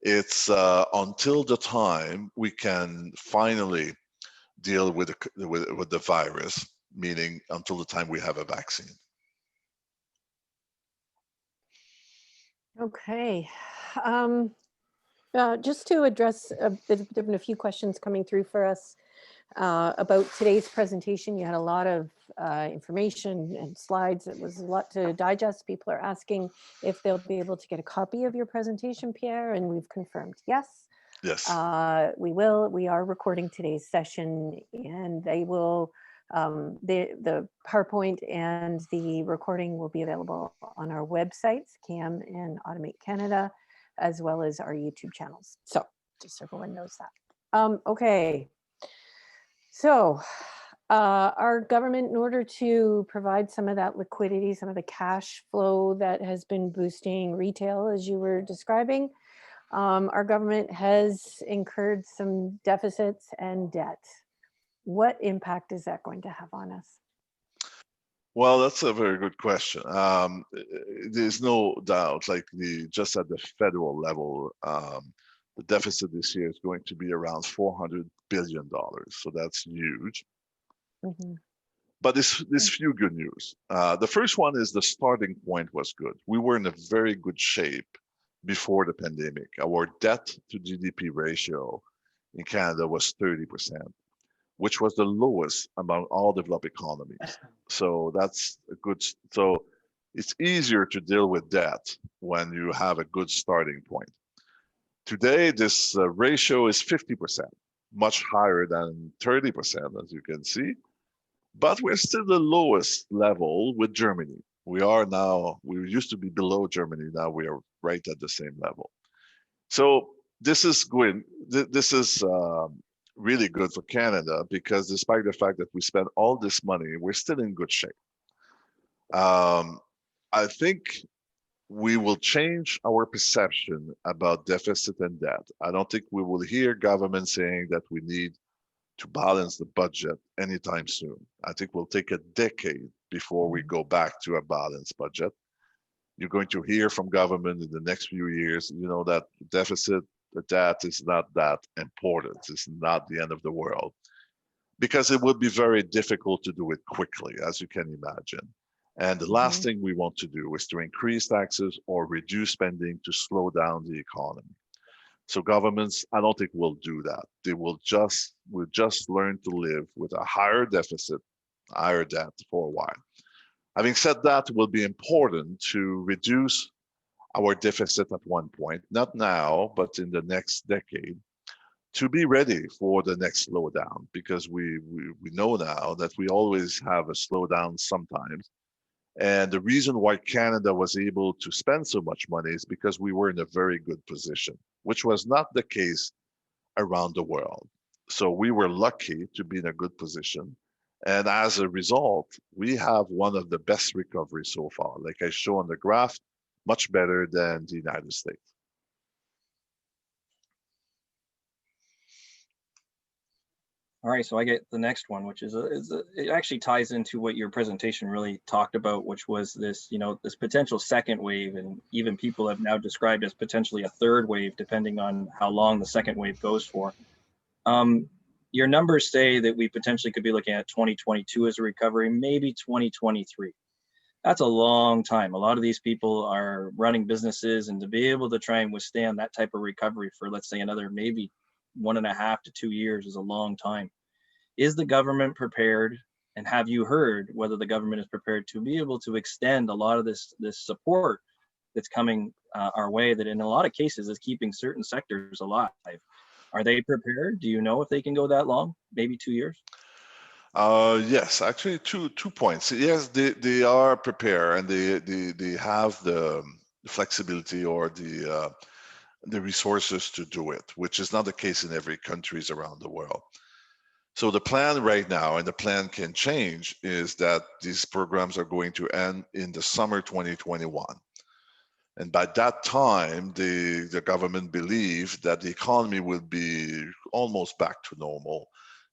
B: It's until the time we can finally deal with the virus, meaning until the time we have a vaccine.
A: Okay. Just to address there've been a few questions coming through for us about today's presentation. You had a lot of information and slides. It was a lot to digest. People are asking if they'll be able to get a copy of your presentation, Pierre, and we've confirmed yes.
B: Yes.
A: We will. We are recording today's session, and they will. The PowerPoint and the recording will be available on our websites, CAM and Automate Canada, as well as our YouTube channels. So just so everyone knows that. Okay. So our government, in order to provide some of that liquidity, some of the cash flow that has been boosting retail, as you were describing, our government has incurred some deficits and debt. What impact is that going to have on us?
B: Well, that's a very good question. There's no doubt, like just at the federal level, the deficit this year is going to be around $400 billion. So that's huge. Mm-hmm. But there's few good news. The first one is the starting point was good. We were in a very good shape before the pandemic. Our debt to GDP ratio in Canada was 30%. Which was the lowest among all developed economies. So that's a good, so it's easier to deal with debt when you have a good starting point. Today, this ratio is 50%, much higher than 30%, as you can see. but we're still the lowest level with Germany. We used to be below Germany, now we are right at the same level. So this is good. This is really good for Canada because despite the fact that we spend all this money, we're still in good shape. I think we will change our perception about deficit and debt. I don't think we will hear government saying that we need to balance the budget anytime soon. I think we'll take a decade before we go back to a balanced budget. You're going to hear from government in the next few years, that deficit, the debt is not that important. It's not the end of the world because it would be very difficult to do it quickly, as you can imagine. And the last thing we want to do is to increase taxes or reduce spending to slow down the economy. So governments, I don't think will do that. They will just learn to live with a higher deficit, higher debt for a while. Having said that, it will be important to reduce our deficit at one point, not now, but in the next decade, to be ready for the next slowdown, because we know now that we always have a slowdown sometimes. And the reason why Canada was able to spend so much money is because we were in a very good position, which was not the case around the world. So we were lucky to be in a good position. And as a result, we have one of the best recoveries so far. Like I show on the graph, much better than the United States.
C: All right, so I get the next one, which is it actually ties into what your presentation really talked about, which was this, this potential second wave, and even people have now described as potentially a third wave, depending on how long the second wave goes for. Your numbers say that we potentially could be looking at 2022 as a recovery, maybe 2023. That's a long time. A lot of these people are running businesses, and to be able to try and withstand that type of recovery for, let's say, another maybe 1.5 to 2 years is a long time. Is the government prepared, and have you heard whether the government is prepared to be able to extend a lot of this support that's coming our way, that in a lot of cases is keeping certain sectors alive? Are they prepared? Do you know if they can go that long? Maybe 2 years?
B: Yes, actually two points. Yes, they are prepared, and they have the flexibility or the resources to do it, which is not the case in every countries around the world. So the plan right now, and the plan can change, is that these programs are going to end in the summer 2021. And by that time, the government believes that the economy will be almost back to normal.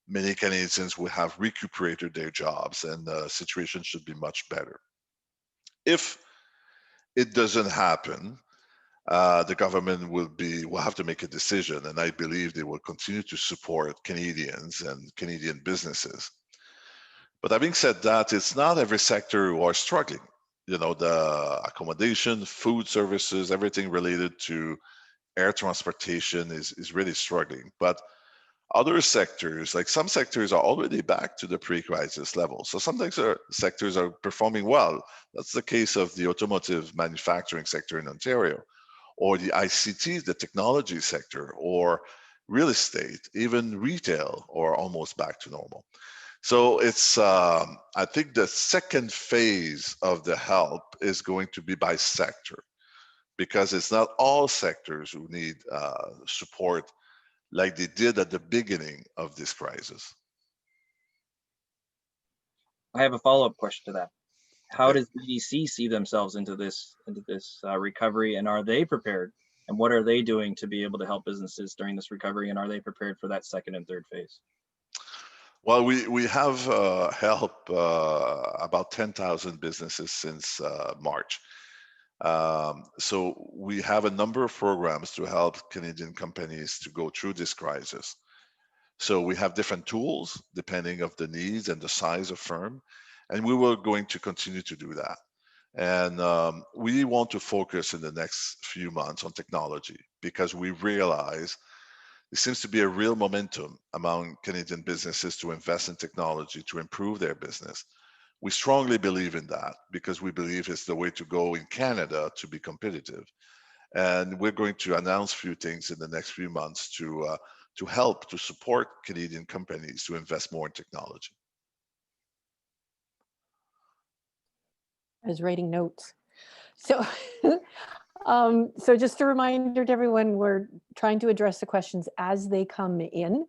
B: Many Canadians will have recuperated their jobs, and the situation should be much better. If it doesn't happen, the government will have to make a decision, and I believe they will continue to support Canadians and Canadian businesses. But having said that, it's not every sector who are struggling. The accommodation, food services, everything related to air transportation is really struggling. But other sectors, like some sectors, are already back to the pre-crisis level. So some sectors are performing well. That's the case of the automotive manufacturing sector in Ontario, or the ICT, the technology sector, or real estate, even retail, are almost back to normal. So it's, I think the second phase of the help is going to be by sector, because it's not all sectors who need support like they did at the beginning of this crisis.
C: I have a follow-up question to that. How
B: Okay.
C: does BDC see themselves into this recovery, and are they prepared? And what are they doing to be able to help businesses during this recovery? And are they prepared for that second and third phase?
B: Well, we have helped about 10,000 businesses since March. So we have a number of programs to help Canadian companies to go through this crisis. So we have different tools depending of the needs and the size of firm, and we were going to continue to do that. And we want to focus in the next few months on technology, because we realize there seems to be a real momentum among Canadian businesses to invest in technology to improve their business. We strongly believe in that because we believe it's the way to go in Canada to be competitive. And we're going to announce a few things in the next few months to help to support Canadian companies to invest more in technology.
A: was writing notes. So, so just a reminder to everyone, we're trying to address the questions as they come in.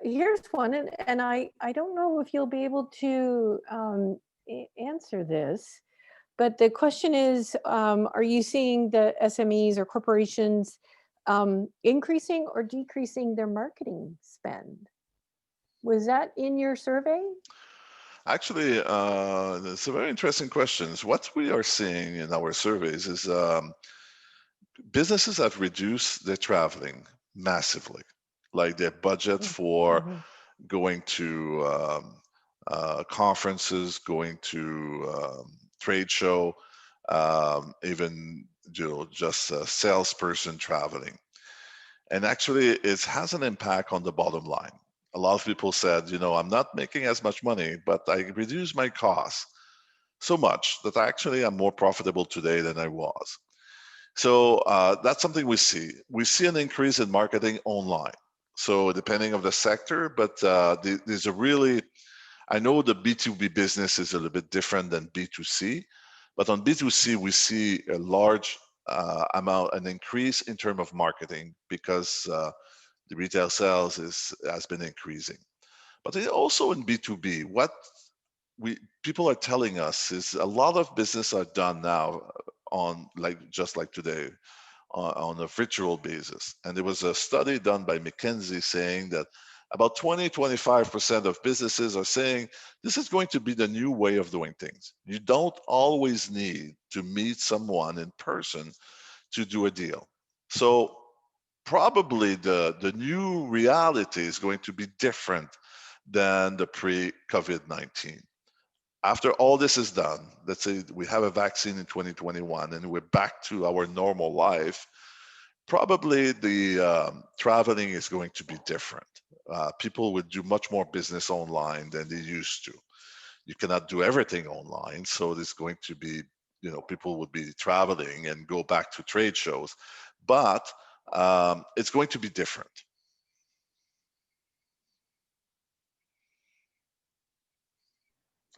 A: Here's one, and I don't know if you'll be able to answer this, but the question is, are you seeing the SMEs or corporations increasing or decreasing their marketing spend? Was that in your survey?
B: Actually, it's a very interesting question. What we are seeing in our surveys is businesses have reduced their traveling massively, like their budget for going to conferences, going to trade show, even just a salesperson traveling. And actually, it has an impact on the bottom line. A lot of people said, I'm not making as much money, but I reduced my costs so much that actually I'm more profitable today than I was. So that's something we see. We see an increase in marketing online. So depending on the sector, but there's a really, I know the B2B business is a little bit different than B2C, but on B2C, we see a large an increase in terms of marketing because the retail sales has been increasing. But also in B2B, what people are telling us is a lot of business are done now on just like today on a virtual basis. And there was a study done by McKinsey saying that about 20-25% of businesses are saying this is going to be the new way of doing things. You don't always need to meet someone in person to do a deal. So probably the new reality is going to be different than the pre-COVID-19. After all this is done, let's say we have a vaccine in 2021 and we're back to our normal life, probably the traveling is going to be different. People would do much more business online than they used to. You cannot do everything online, so there's going to be, people would be traveling and go back to trade shows, but it's going to be different.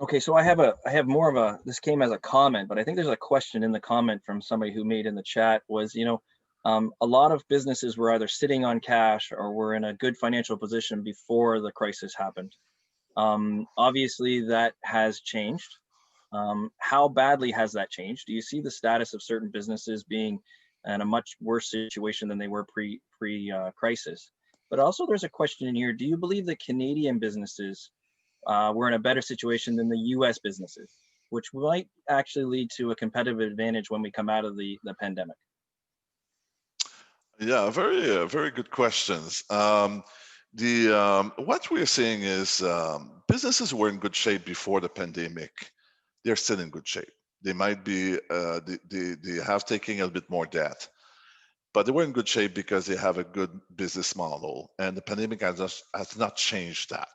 C: Okay, so I have more of a, this came as a comment, but I think there's a question in the comment from somebody who made in the chat was, a lot of businesses were either sitting on cash or were in a good financial position before the crisis happened. Obviously that has changed. How badly has that changed? Do you see the status of certain businesses being in a much worse situation than they were pre-crisis? But also there's a question in here, do you believe that Canadian businesses we're in a better situation than the US businesses, which might actually lead to a competitive advantage when we come out of the pandemic?
B: Yeah, very good questions. What we're seeing is businesses were in good shape before the pandemic. They're still in good shape. They might be, they have taken a bit more debt, but they were in good shape because they have a good business model, and the pandemic has not changed that.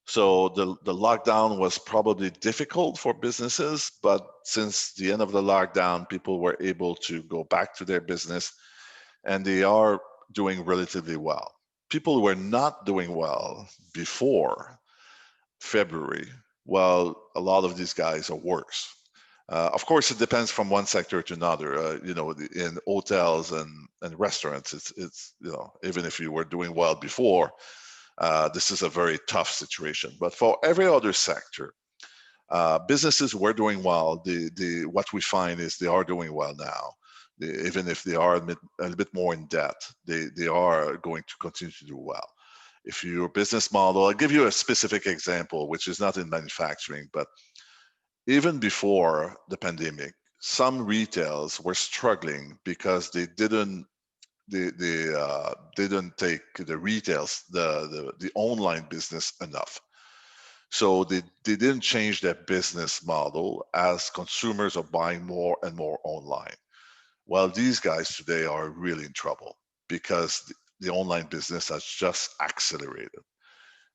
B: So the lockdown was probably difficult for businesses, but since the end of the lockdown, people were able to go back to their business and they are doing relatively well. People who were not doing well before February, well, a lot of these guys are worse. Of course, it depends from one sector to another. In hotels and restaurants, it's even if you were doing well before, this is a very tough situation. But for every other sector, businesses were doing well. What we find is they are doing well now. Even if they are a bit more in debt, they are going to continue to do well. If your business model, I'll give you a specific example, which is not in manufacturing, but even before the pandemic, some retails were struggling because they didn't take the retails, the online business enough. So they didn't change their business model as consumers are buying more and more online. Well, these guys today are really in trouble because the online business has just accelerated.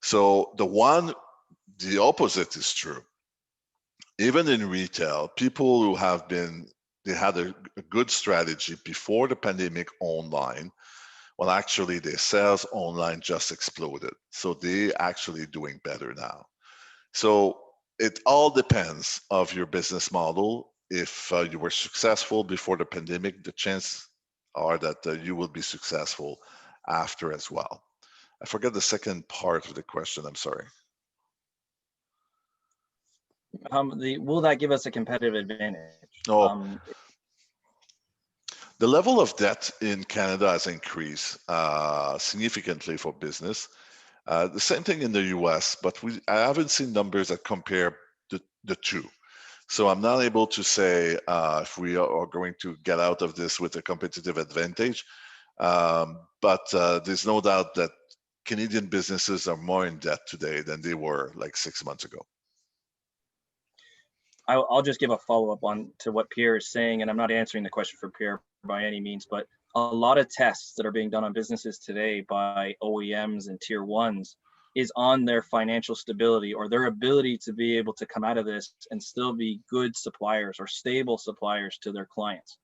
B: So the opposite is true. Even in retail, people who they had a good strategy before the pandemic online, well, actually their sales online just exploded. So they actually doing better now. So it all depends of your business model. If you were successful before the pandemic, the chances are that you will be successful after as well. I forget the second part of the question, I'm sorry.
C: Will that give us a competitive advantage?
B: No. The level of debt in Canada has increased significantly for business. The same thing in the US, but I haven't seen numbers that compare the two. So I'm not able to say if we are going to get out of this with a competitive advantage. But there's no doubt that Canadian businesses are more in debt today than they were like 6 months ago.
C: I'll just give a follow-up on to what Pierre is saying, and I'm not answering the question for Pierre by any means, but a lot of tests that are being done on businesses today by OEMs and tier ones is on their financial stability or their ability to be able to come out of this and still be good suppliers or stable suppliers to their clients.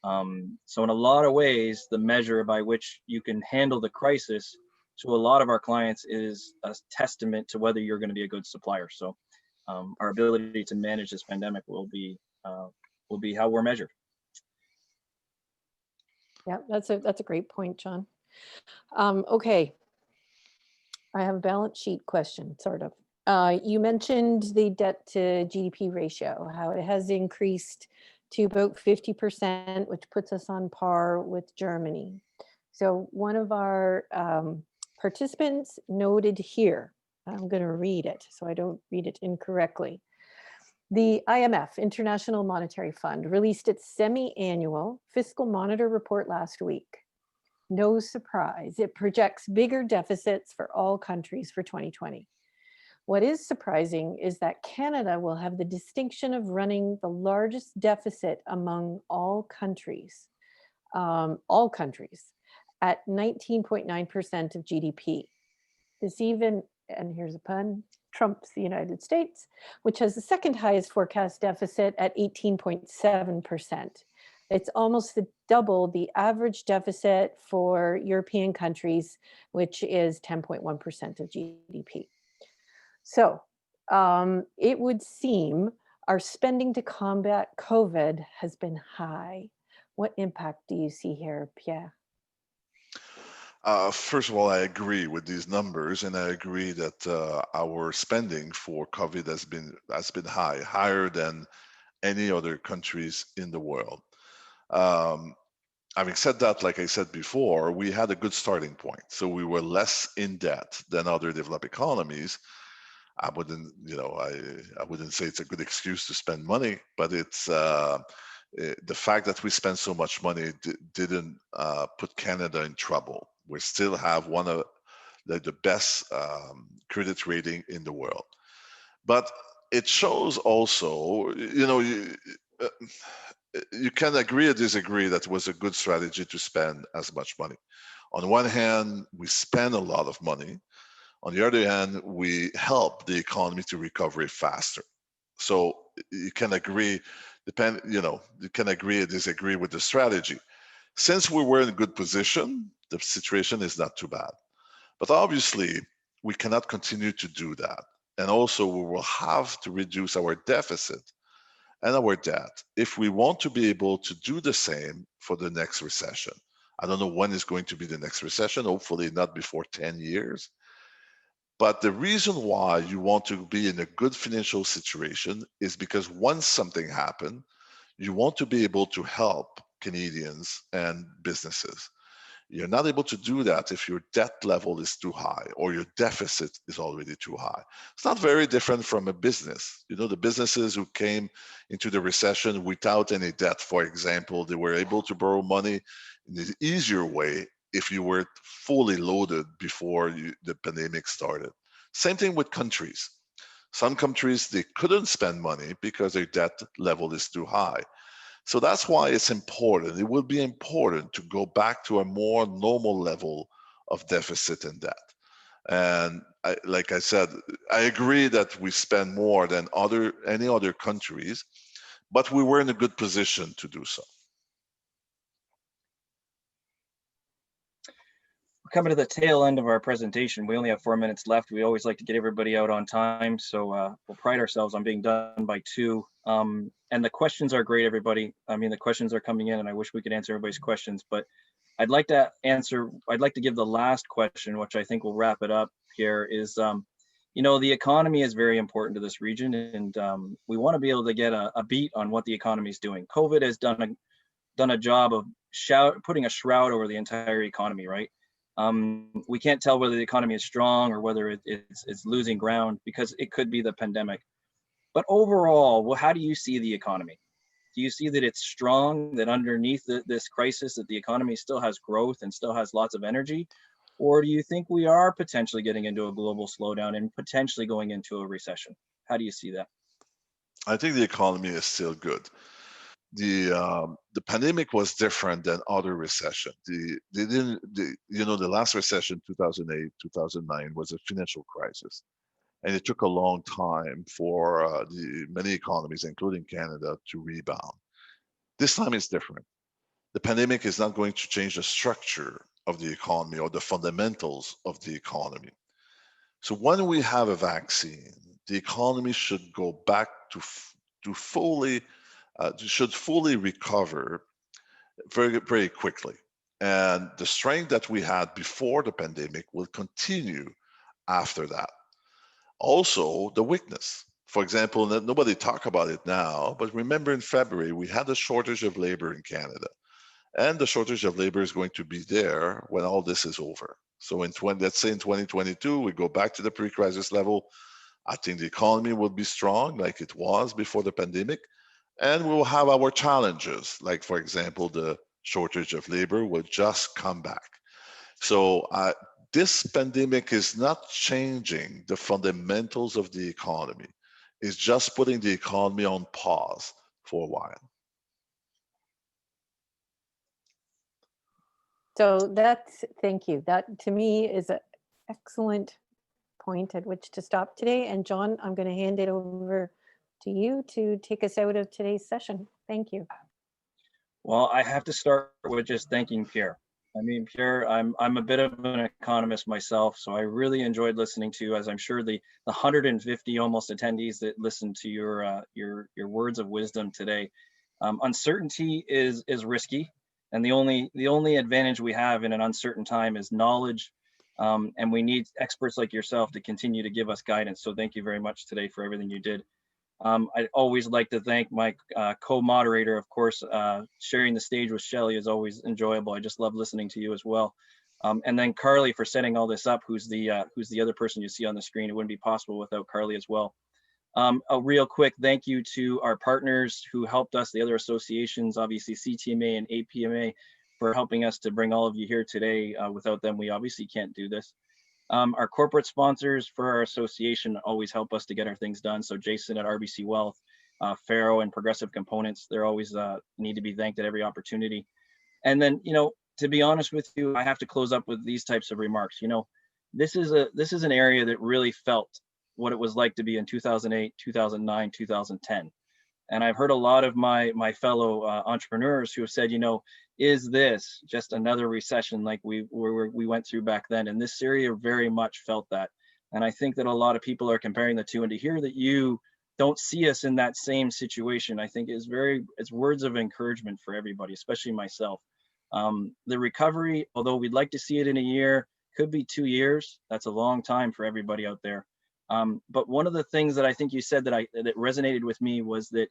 C: So in a lot of ways, the measure by which you can handle the crisis to a lot of our clients is a testament to whether you're going to be a good supplier. So our ability to manage this pandemic will be how we're measured.
A: Yeah, that's a great point, John. Okay, I have a balance sheet question, sort of. You mentioned the debt to GDP ratio, how it has increased to about 50%, which puts us on par with Germany. So one of our participants noted here, I'm going to read it so I don't read it incorrectly. The IMF, International Monetary Fund, released its semi-annual fiscal monitor report last week. No surprise, it projects bigger deficits for all countries for 2020. What is surprising is that Canada will have the distinction of running the largest deficit among all countries at 19.9% of GDP. This even, and here's a pun, trumps the United States, which has the second highest forecast deficit at 18.7%. It's almost double the average deficit for European countries, which is 10.1% of GDP. So it would seem our spending to combat COVID has been high. What impact do you see here, Pierre?
B: First of all, I agree with these numbers, and I agree that our spending for COVID has been high, higher than any other countries in the world. Having said that, like I said before, we had a good starting point, so we were less in debt than other developed economies. I wouldn't say it's a good excuse to spend money, but it's the fact that we spend so much money didn't put Canada in trouble. We still have one of the best credit rating in the world. But it shows also, you can agree or disagree that it was a good strategy to spend as much money. On one hand, we spend a lot of money. On the other hand, we help the economy to recover faster. So you can agree, you can agree or disagree with the strategy. Since we were in a good position, the situation is not too bad. But obviously, we cannot continue to do that. And also, we will have to reduce our deficit and our debt if we want to be able to do the same for the next recession. I don't know when is going to be the next recession, hopefully not before 10 years. But the reason why you want to be in a good financial situation is because once something happens, you want to be able to help Canadians and businesses. You're not able to do that if your debt level is too high or your deficit is already too high. It's not very different from a business. The businesses who came into the recession without any debt, for example, they were able to borrow money in an easier way if you were fully loaded before the pandemic started. Same thing with countries. Some countries, they couldn't spend money because their debt level is too high. So that's why it's important. It will be important to go back to a more normal level of deficit and debt. And like I said, I agree that we spend more than any other countries, but we were in a good position to do so.
C: coming to the tail end of our presentation. We only have 4 minutes left. We always like to get everybody out on time, so we'll pride ourselves on being done by 2. And the questions are great, everybody. I mean, the questions are coming in, and I wish we could answer everybody's questions, but I'd like to give the last question, which I think will wrap it up here, is, the economy is very important to this region, and we want to be able to get a beat on what the economy is doing. COVID has done a job of putting a shroud over the entire economy, right? We can't tell whether the economy is strong or whether it's losing ground, because it could be the pandemic. But overall, well, how do you see the economy? Do you see that it's strong, that underneath this crisis, that the economy still has growth and still has lots of energy? Or do you think we are potentially getting into a global slowdown and potentially going into a recession? How do you see that?
B: I think the economy is still good. The pandemic was different than other recession. The last recession, 2008, 2009, was a financial crisis, and it took a long time for the many economies, including Canada, to rebound. This time it's different. The pandemic is not going to change the structure of the economy or the fundamentals of the economy. So when we have a vaccine, the economy should go back to fully recover very, very quickly. And the strength that we had before the pandemic will continue after that. Also, the weakness. For example, nobody talk about it now, but remember in February, we had a shortage of labor in Canada. And the shortage of labor is going to be there when all this is over. So let's say in 2022, we go back to the pre-crisis level. I think the economy will be strong like it was before the pandemic. And we will have our challenges, like, for example, the shortage of labor will just come back. So this pandemic is not changing the fundamentals of the economy. It's just putting the economy on pause for a while.
A: So thank you. That to me is an excellent point at which to stop today. And John, I'm going to hand it over to you to take us out of today's session. Thank you.
C: Well, I have to start with just thanking Pierre. I mean, Pierre, I'm a bit of an economist myself, so I really enjoyed listening to, as I'm sure the 150 almost attendees that listened to your words of wisdom today. Uncertainty is risky, and the only advantage we have in an uncertain time is knowledge, and we need experts like yourself to continue to give us guidance. So thank you very much today for everything you did. I'd always like to thank my co-moderator, of course. Sharing the stage with Shelley is always enjoyable. I just love listening to you as well. And then Carly for setting all this up, who's the other person you see on the screen. It wouldn't be possible without Carly as well. A real quick thank you to our partners who helped us, the other associations, obviously CTMA and APMA, for helping us to bring all of you here today. Without them, we obviously can't do this. Our corporate sponsors for our association always help us to get our things done. So Jason at RBC Wealth, Faro and Progressive Components, they're always need to be thanked at every opportunity. And then, to be honest with you, I have to close up with these types of remarks. This is an area that really felt what it was like to be in 2008, 2009, 2010. And I've heard a lot of my fellow entrepreneurs who have said, is this just another recession like we went through back then? And this area very much felt that. And I think that a lot of people are comparing the two, and to hear that you don't see us in that same situation, I think it's words of encouragement for everybody, especially myself. The recovery, although we'd like to see it in a year, could be 2 years. That's a long time for everybody out there. But one of the things that I think you said that resonated with me was that,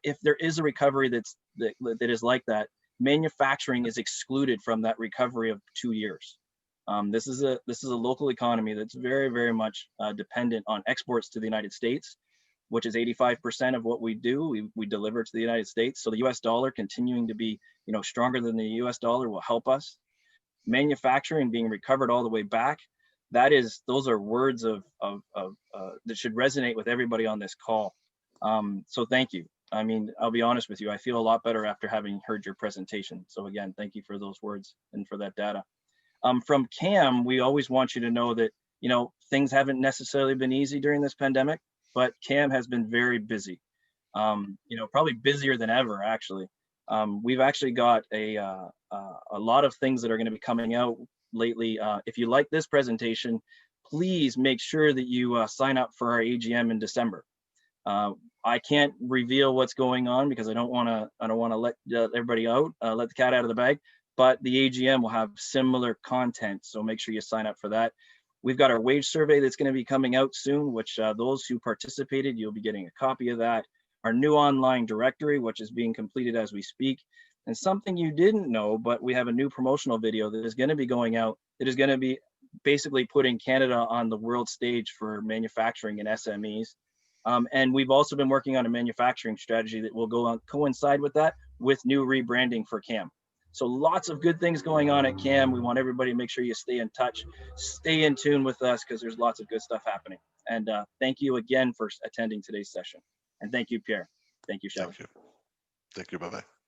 C: if there is a recovery that is like that, manufacturing is excluded from that recovery of 2 years. This is a local economy that's very, very much dependent on exports to the United States, which is 85% of what we do. We deliver to the United States. So the US dollar continuing to be, stronger than the US dollar will help us. Manufacturing being recovered all the way back, those are words of that should resonate with everybody on this call. So thank you. I mean, I'll be honest with you, I feel a lot better after having heard your presentation. So again, thank you for those words and for that data. From CAM, we always want you to know that, things haven't necessarily been easy during this pandemic, but CAM has been very busy. Probably busier than ever, actually. We've actually got a lot of things that are going to be coming out lately. If you like this presentation, please make sure that you sign up for our AGM in December. I can't reveal what's going on because I don't want to let everybody out, let the cat out of the bag. But the AGM will have similar content, so make sure you sign up for that. We've got our wage survey that's going to be coming out soon, which those who participated, you'll be getting a copy of that. Our new online directory, which is being completed as we speak. And something you didn't know, but we have a new promotional video that is going to be going out, that is going to be basically putting Canada on the world stage for manufacturing and SMEs. And we've also been working on a manufacturing strategy that will go on coincide with that, with new rebranding for CAM. So lots of good things going on at CAM. We want everybody to make sure you stay in touch, stay in tune with us, because there's lots of good stuff happening. And thank you again for attending today's session. And thank you, Pierre. Thank you, Shelley.
B: Thank you. Thank you. Bye-bye.